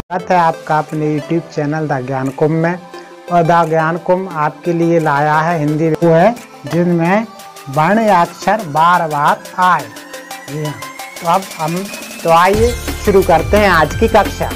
स्वागत है आपका अपने YouTube चैनल द ज्ञान कुंभ में। और द ज्ञान कुंभ आपके लिए लाया है हिंदी वो है जिनमें वर्ण या अक्षर बार बार आए। जी हाँ, तो अब हम आइए शुरू करते हैं आज की कक्षा।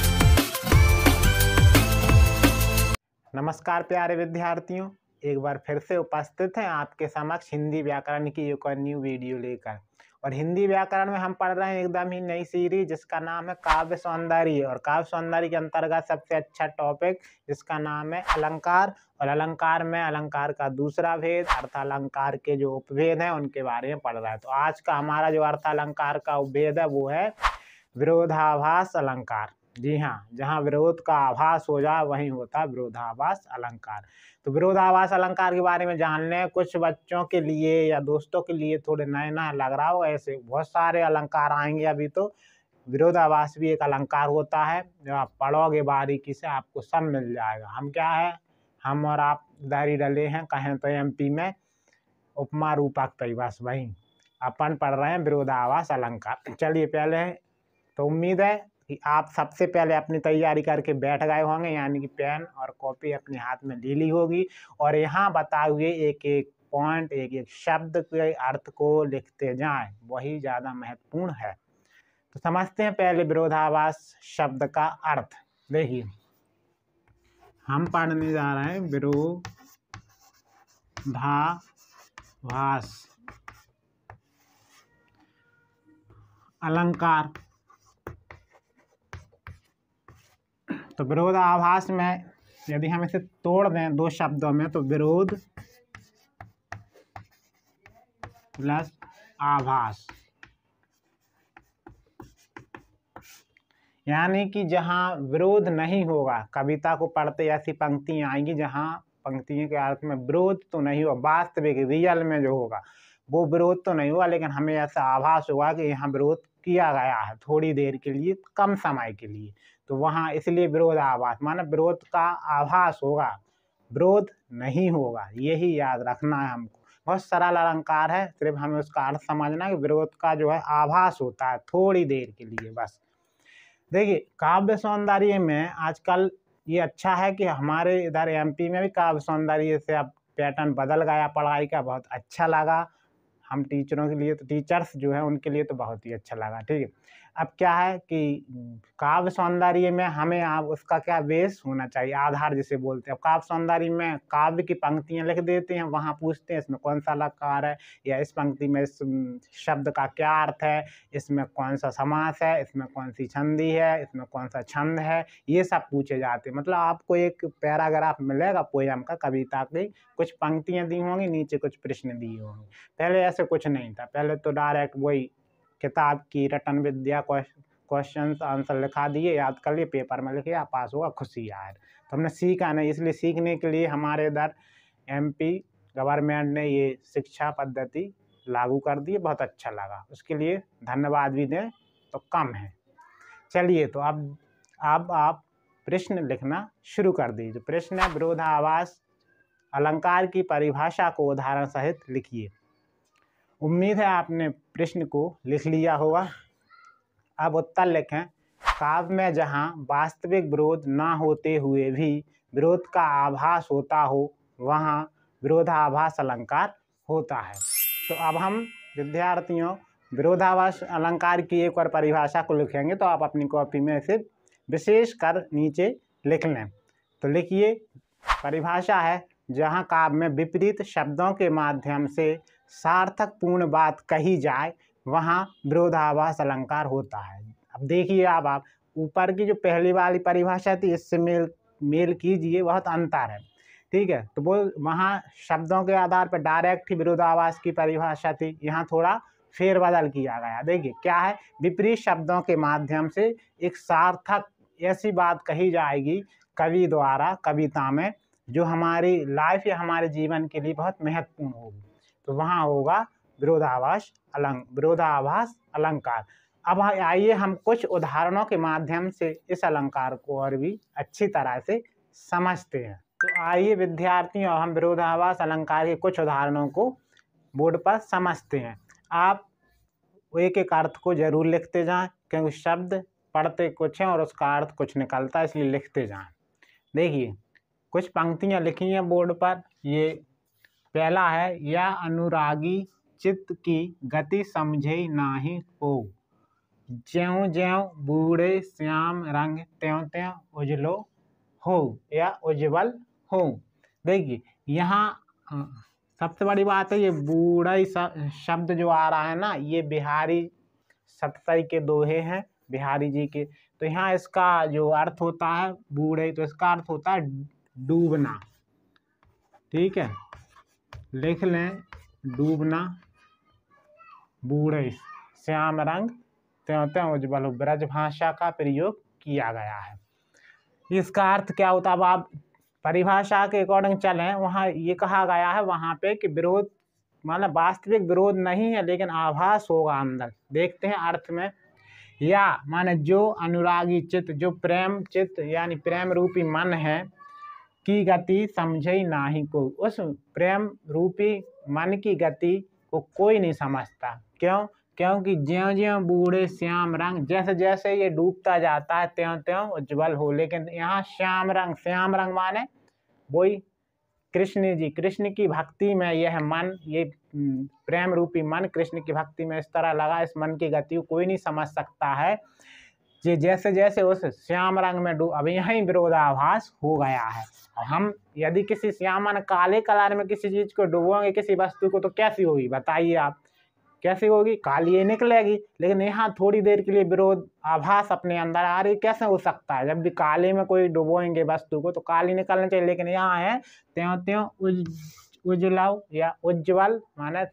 नमस्कार प्यारे विद्यार्थियों, एक बार फिर से उपस्थित हैं आपके समक्ष हिंदी व्याकरण की एक और न्यू वीडियो लेकर। और हिंदी व्याकरण में हम पढ़ रहे हैं एकदम ही नई सीरीज जिसका नाम है काव्य सौंदर्य। और काव्य सौंदर्य के अंतर्गत सबसे अच्छा टॉपिक जिसका नाम है अलंकार। और अलंकार में अलंकार का दूसरा भेद अर्थ अलंकार के जो उपभेद हैं उनके बारे में पढ़ रहा है। तो आज का हमारा जो अर्थ अलंकार का उपभेद है वो है विरोधाभास अलंकार। जी हाँ, जहाँ विरोध का आभास हो जाए वहीं होता है विरोधाभास अलंकार। तो विरोधाभास अलंकार के बारे में जान लें। कुछ बच्चों के लिए या दोस्तों के लिए थोड़े नया लग रहा हो, ऐसे बहुत सारे अलंकार आएंगे अभी। तो विरोधाभास भी एक अलंकार होता है, जब आप पढ़ोगे बारीकी से आपको सब मिल जाएगा। हम क्या है, हम और आप दारी डले हैं कहें तो MP में उपमा रूपक तय, बस वही अपन पढ़ रहे हैं विरोधाभास अलंकार। चलिए पहले तो उम्मीद है कि आप सबसे पहले अपनी तैयारी करके बैठ गए होंगे, यानी कि पेन और कॉपी अपने हाथ में ले ली होगी और यहाँ बताए हुए एक एक पॉइंट एक एक शब्द के अर्थ को लिखते जाएं, वही ज़्यादा महत्वपूर्ण है। तो समझते हैं पहले विरोधाभास शब्द का अर्थ। देखिए, हम पढ़ने जा रहे हैं विरोधाभास अलंकार। तो विरोधाभास में यदि हम इसे तोड़ दें दो शब्दों में तो विरोध प्लस आभास, यानी कि जहाँ विरोध नहीं होगा, कविता को पढ़ते ऐसी पंक्तियाँ आएंगी जहाँ पंक्तियों के अर्थ में विरोध तो नहीं होगा, वास्तविक रियल में जो होगा वो विरोध तो नहीं हुआ, लेकिन हमें ऐसा आभास हुआ कि यहाँ विरोध किया गया है थोड़ी देर के लिए, कम समय के लिए। तो वहाँ इसलिए विरोधाभास माना विरोध का आभास होगा, विरोध नहीं होगा, यही याद रखना है हमको। बहुत सरल अलंकार है, सिर्फ हमें उसका अर्थ समझना है कि विरोध का जो है आभास होता है थोड़ी देर के लिए बस। देखिए, काव्य सौंदर्य में आजकल ये अच्छा है कि हमारे इधर MP में भी काव्य सौंदर्य से अब पैटर्न बदल गया पढ़ाई का, बहुत अच्छा लगा हम टीचरों के लिए, तो टीचर्स जो है उनके लिए तो बहुत ही अच्छा लगा। ठीक है, अब क्या है कि काव्य सौंदर्य में हमें आप उसका क्या बेस होना चाहिए, आधार जिसे बोलते हैं। अब काव्य सौंदर्य में काव्य की पंक्तियां लिख देते हैं, वहाँ पूछते हैं इसमें कौन सा अलंकार है, या इस पंक्ति में इस शब्द का क्या अर्थ है, इसमें कौन सा समास है, इसमें कौन सी संधि है, इसमें कौन सा छंद है, ये सब पूछे जाते हैं। मतलब आपको एक पैराग्राफ मिलेगा पोयम का, कविता की कुछ पंक्तियां दी होंगी, नीचे कुछ प्रश्न दिए होंगे। पहले ऐसे कुछ नहीं था, पहले तो डायरेक्ट वही किताब की रटन विद्या क्वेश्चन आंसर लिखा दिए, याद कर लिए, पेपर में लिखे, आप पास होगा, खुशी आए। तो हमने सीखा नहीं, इसलिए सीखने के लिए हमारे इधर MP गवर्नमेंट ने ये शिक्षा पद्धति लागू कर दी, बहुत अच्छा लगा, उसके लिए धन्यवाद भी दें तो कम है। चलिए, तो अब आप प्रश्न लिखना शुरू कर दीजिए। प्रश्न है विरोधाभास अलंकार की परिभाषा को उदाहरण सहित लिखिए। उम्मीद है आपने प्रश्न को लिख लिया होगा। अब उत्तर लिखें। काव्य में जहाँ वास्तविक विरोध ना होते हुए भी विरोध का आभास होता हो वहाँ विरोधाभास अलंकार होता है। तो अब हम विद्यार्थियों विरोधाभास अलंकार की एक और परिभाषा को लिखेंगे, तो आप अपनी कॉपी में इसे विशेष कर नीचे लिख लें। तो लिखिए, परिभाषा है जहाँ काव्य में विपरीत शब्दों के माध्यम से सार्थक पूर्ण बात कही जाए वहाँ विरोधाभास अलंकार होता है। अब देखिए, आप ऊपर की जो पहली वाली परिभाषा थी इससे मेल कीजिए, बहुत अंतर है। ठीक है, तो वो वहाँ शब्दों के आधार पर डायरेक्ट ही विरोधाभास की परिभाषा थी, यहाँ थोड़ा फेरबदल किया गया। देखिए क्या है, विपरीत शब्दों के माध्यम से एक सार्थक ऐसी बात कही जाएगी कवि द्वारा कविता में जो हमारी लाइफ या हमारे जीवन के लिए बहुत महत्वपूर्ण होगी, तो वहाँ होगा विरोधाभास अलंकार। अब आइए हम कुछ उदाहरणों के माध्यम से इस अलंकार को और भी अच्छी तरह से समझते हैं। तो आइए विद्यार्थियों, हम विरोधाभास अलंकार के कुछ उदाहरणों को बोर्ड पर समझते हैं। आप एक एक अर्थ को जरूर लिखते जाएं, क्योंकि शब्द पढ़ते कुछ हैं और उसका अर्थ कुछ निकलता है, इसलिए लिखते जाएं। देखिए कुछ पंक्तियां लिखी हैं बोर्ड पर। ये पहला है, या अनुरागी चित्त की गति समझे नाही को, ज्यों ज्यों बूढ़े श्याम रंग त्यों त्यों उजलो हो या उज्जवल हो। देखिए यहाँ सबसे बड़ी बात है, ये बूढ़ा शब्द जो आ रहा है ना, ये बिहारी सतसई के दोहे हैं बिहारी जी के। तो यहाँ इसका जो अर्थ होता है बूढ़े, तो इसका अर्थ होता है डूबना। ठीक है, लिख लें, डूबना। बूढ़े श्याम रंग त्यों त्यों उज्जवल हो, ब्रज भाषा का प्रयोग किया गया है। इसका अर्थ क्या होता है, अब आप परिभाषा के अकॉर्डिंग चलें, वहाँ ये कहा गया है वहाँ पे कि विरोध मतलब वास्तविक विरोध नहीं है, लेकिन आभास होगा अंदर। देखते हैं अर्थ में। या माने जो अनुरागी चित्त, जो प्रेम चित्त यानी प्रेम रूपी मन है, की गति समझे नाही को, उस प्रेम रूपी मन की गति को कोई नहीं समझता। क्यों? क्योंकि ज्यों ज्यों बूढ़े श्याम रंग, जैसे जैसे ये डूबता जाता है त्यों त्यों उज्जवल हो। लेकिन यहाँ श्याम रंग माने वही कृष्ण जी, कृष्ण की भक्ति में यह मन, ये प्रेम रूपी मन कृष्ण की भक्ति में इस तरह लगा, इस मन की गति को कोई नहीं समझ सकता है। ये जैसे जैसे उस श्याम रंग में अब यही विरोधाभास हो गया है। और हम यदि किसी श्याम काले कलर में किसी चीज को डुबोएंगे, किसी वस्तु को, तो कैसी होगी बताइए आप, कैसी होगी? काली ही निकलेगी। लेकिन यहाँ थोड़ी देर के लिए विरोध आभास अपने अंदर आ रही, कैसे हो सकता है? जब भी काले में कोई डुबोएंगे वस्तु को तो काली निकलनी चाहिए, लेकिन यहाँ है त्यों त्यों उज्जवल या उज्जवल माने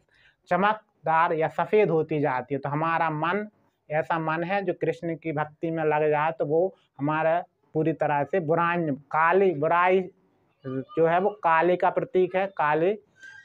चमकदार या सफेद होती जाती है। तो हमारा मन ऐसा मन है जो कृष्ण की भक्ति में लग जाए तो वो हमारा पूरी तरह से बुराई जो है वो काले का प्रतीक है, काले,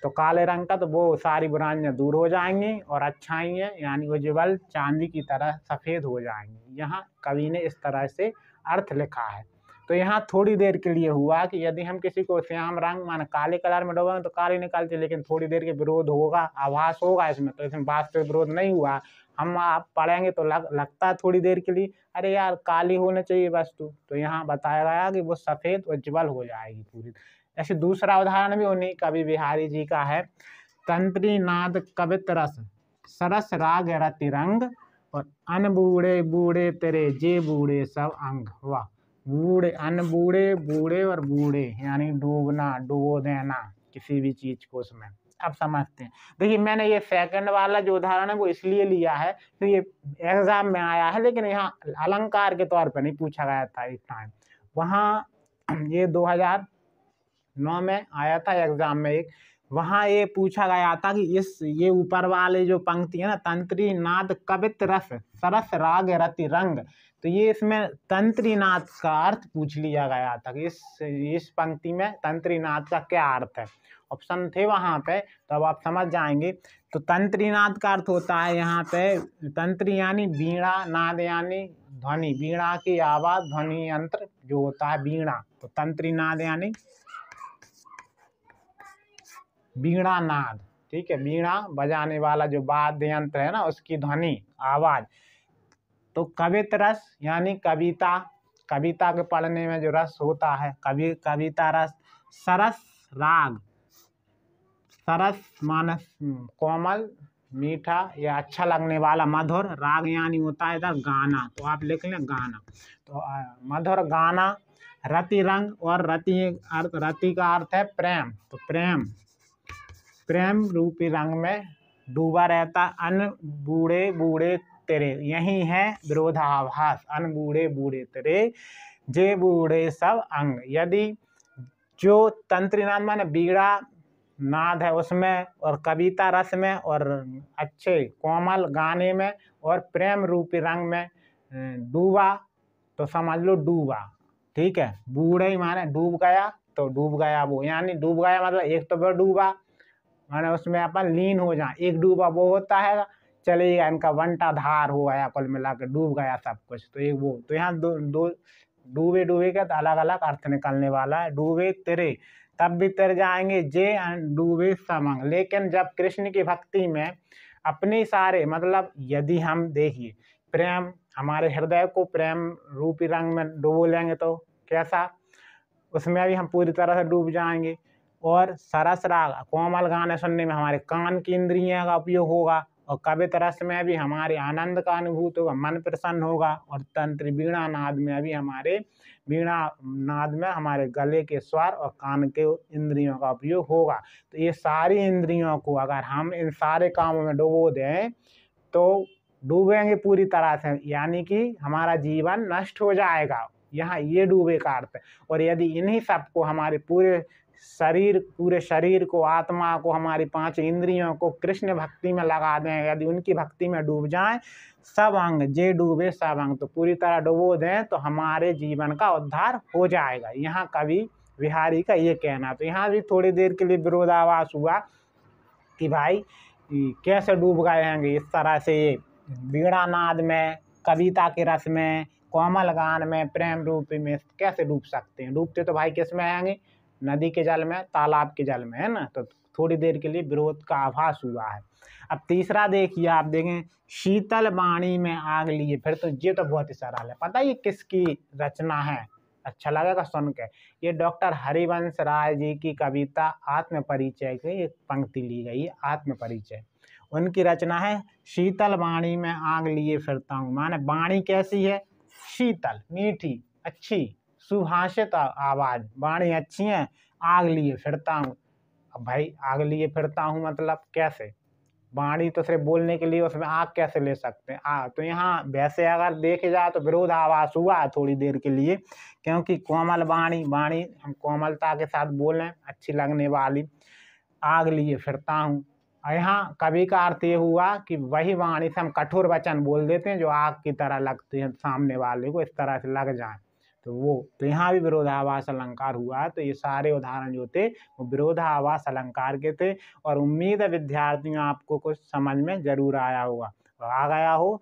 तो काले रंग का, तो वो सारी बुराइयां दूर हो जाएंगी और अच्छाइयाँ यानी उज्जवल चांदी की तरह सफ़ेद हो जाएंगी। यहाँ कवि ने इस तरह से अर्थ लिखा है। तो यहाँ थोड़ी देर के लिए हुआ कि यदि हम किसी को श्याम रंग माने काले कलर में डुबाएं तो काली निकलती, लेकिन थोड़ी देर के विरोध होगा, आभास होगा इसमें, तो इसमें वास्तविक विरोध नहीं हुआ। हम आप पढ़ेंगे तो लगता है थोड़ी देर के लिए अरे यार काली होना चाहिए वस्तु, तो यहाँ बताया गया कि वो सफ़ेद उज्जवल हो जाएगी पूरी। ऐसे दूसरा उदाहरण भी उन्हीं कवि बिहारी जी का है, तंत्री नाद कवित रस सरस राग रति रंग, और अन बूढ़े बूढ़े तेरे जे बूढ़े सब अंग। वाह, बूढ़े अन बूढ़े, बूढ़े और बूढ़े यानी डूबना, डुबो देना किसी भी चीज को उसमें। अब समझते हैं। देखिए मैंने ये सेकंड वाला जो उदाहरण है वो इसलिए लिया है तो ये एग्जाम में आया है, लेकिन यहाँ अलंकार के तौर पर नहीं पूछा गया था इस टाइम। वहाँ ये 2009 में आया था एग्जाम में एक, वहाँ ये पूछा गया था कि ये ऊपर वाले जो पंक्ति है ना, तंत्री नाद कवित रस सरस राग रति रंग, तो ये इसमें तंत्री नाद का अर्थ पूछ लिया गया था कि इस पंक्ति में तंत्री नाद का क्या अर्थ है। ऑप्शन थे वहाँ पे, तो अब आप समझ जाएंगे। तो तंत्री नाद का अर्थ होता है यहाँ पे, तंत्री यानी वीणा, नाद यानी ध्वनि, वीणा की आवाज, ध्वनि यंत्र जो होता है वीणा, तो तंत्री नाद यानी वीणा नाद। ठीक है, वीणा बजाने वाला जो वाद्य यंत्र है ना उसकी ध्वनि आवाज। तो कवित रस यानी कविता, कविता के पढ़ने में जो रस होता है कविता रस। सरस राग, सरस मानस कोमल, मीठा या अच्छा लगने वाला, मधुर, राग यानी होता है इधर गाना, तो आप लिख लें गाना, तो मधुर गाना। रति रंग, और रति का अर्थ है प्रेम, तो प्रेम रूपी रंग में डूबा रहता। अन बूढ़े बूढ़े तेरे, यही है विरोधाभास, अन बूढ़े बूढ़े तेरे जे बूढ़े सब अंग। यदि जो तंत्री नाद माने बीड़ा नाद है उसमें, और कविता रस में, और अच्छे कोमल गाने में, और प्रेम रूपी रंग में डूबा, तो समझ लो डूबा। ठीक है, बूढ़े माने डूब गया, तो डूब गया वो, यानी डूब गया मतलब एक तो वो डूबा माने उसमें अपन लीन हो जाए, एक डूबा वो होता है चलेगा, इनका वंटा धार हो गया, कुल मिला के डूब गया सब कुछ, तो एक वो। तो यहाँ दो डूबे का अलग अलग अर्थ निकलने वाला है। डूबे तेरे, तब भी तर जाएंगे जे डूबे समंग। लेकिन जब कृष्ण की भक्ति में अपने सारे मतलब यदि हम देखिए प्रेम, हमारे हृदय को प्रेम रूपी रंग में डुबो लेंगे तो कैसा, उसमें भी हम पूरी तरह से डूब जाएंगे। और सरस राग कोमल गाने सुनने में हमारे कान की इंद्रियों का उपयोग होगा, और कवित रस में भी हमारे आनंद का अनुभूत होगा, मन प्रसन्न होगा। और तंत्र वीणा नाद में भी हमारे वीणा नाद में हमारे गले के स्वर और कान के इंद्रियों का उपयोग होगा। तो ये सारी इंद्रियों को अगर हम इन सारे कामों में डुबो दें तो डूबेंगे पूरी तरह से, यानी कि हमारा जीवन नष्ट हो जाएगा। यहाँ ये डूबे का अर्थ है। और यदि इन्हीं सबको हमारे पूरे शरीर को, आत्मा को, हमारी 5 इंद्रियों को कृष्ण भक्ति में लगा दें, यदि उनकी भक्ति में डूब जाएं, सब अंग जे डूबे सब अंग, तो पूरी तरह डुबो दें तो हमारे जीवन का उद्धार हो जाएगा। यहाँ कवि बिहारी का ये कहना। तो यहाँ भी थोड़ी देर के लिए विरोधाभास हुआ कि भाई कैसे डूब गए हैं इस तरह से, ये वीणा नाद में, कविता के रस में, कोमल गान में, प्रेम रूपी में कैसे डूब सकते हैं। डूबते तो भाई किस में आएंगे, नदी के जल में, तालाब के जल में, है ना। तो थोड़ी देर के लिए विरोध का आभास हुआ है। अब तीसरा देखिए, आप देखें, शीतल वाणी में आग लिए फिर, तो ये तो बहुत ही सरल है। पता है ये किसकी रचना है, अच्छा लगेगा सुन के। ये डॉक्टर हरिवंश राय जी की कविता आत्म परिचय की एक पंक्ति ली गई है, आत्म परिचय, उनकी रचना है। शीतल वाणी में आग लिए फिरता हूँ, माने वाणी कैसी है, शीतल, मीठी, अच्छी, सुभाषित आवाज, वाणी अच्छी है, आग लिए फिरता हूँ। अब भाई आग लिए फिरता हूँ मतलब कैसे, वाणी तो सिर्फ बोलने के लिए, उसमें आग कैसे ले सकते हैं। तो यहाँ वैसे अगर देखे जाए तो विरोधाभास हुआ है थोड़ी देर के लिए, क्योंकि कोमल वाणी हम कोमलता के साथ बोलें, अच्छी लगने वाली, आग लिए फिरता हूँ। यहाँ कवि का अर्थ ये हुआ कि वही वाणी से हम कठोर वचन बोल देते हैं जो आग की तरह लगते हैं सामने वाले को, इस तरह से लग जाए तो यहाँ भी विरोधाभास अलंकार हुआ है। तो ये सारे उदाहरण जो थे वो विरोधाभास अलंकार के थे। और उम्मीद है विद्यार्थियों आपको कुछ समझ में जरूर आया होगा, और आ गया हो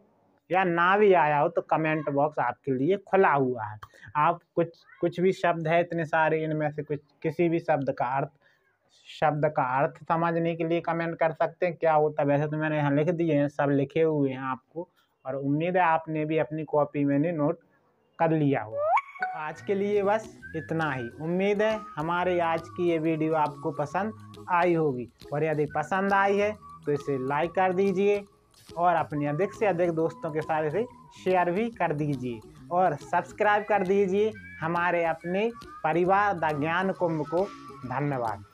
या ना भी आया हो तो कमेंट बॉक्स आपके लिए खुला हुआ है। आप कुछ भी शब्द है इतने सारे, इनमें से किसी भी शब्द का अर्थ समझने के लिए कमेंट कर सकते हैं। क्या होता है, वैसे तो मैंने यहाँ लिख दिए हैं, सब लिखे हुए हैं आपको, और उम्मीद है आपने भी अपनी कॉपी में नोट कर लिया होगा। आज के लिए बस इतना ही। उम्मीद है हमारे आज की ये वीडियो आपको पसंद आई होगी, और यदि पसंद आई है तो इसे लाइक कर दीजिए, और अपने अधिक से अधिक दोस्तों के साथ इसे शेयर भी कर दीजिए, और सब्सक्राइब कर दीजिए हमारे अपने परिवार द ज्ञान कुंभ को। धन्यवाद।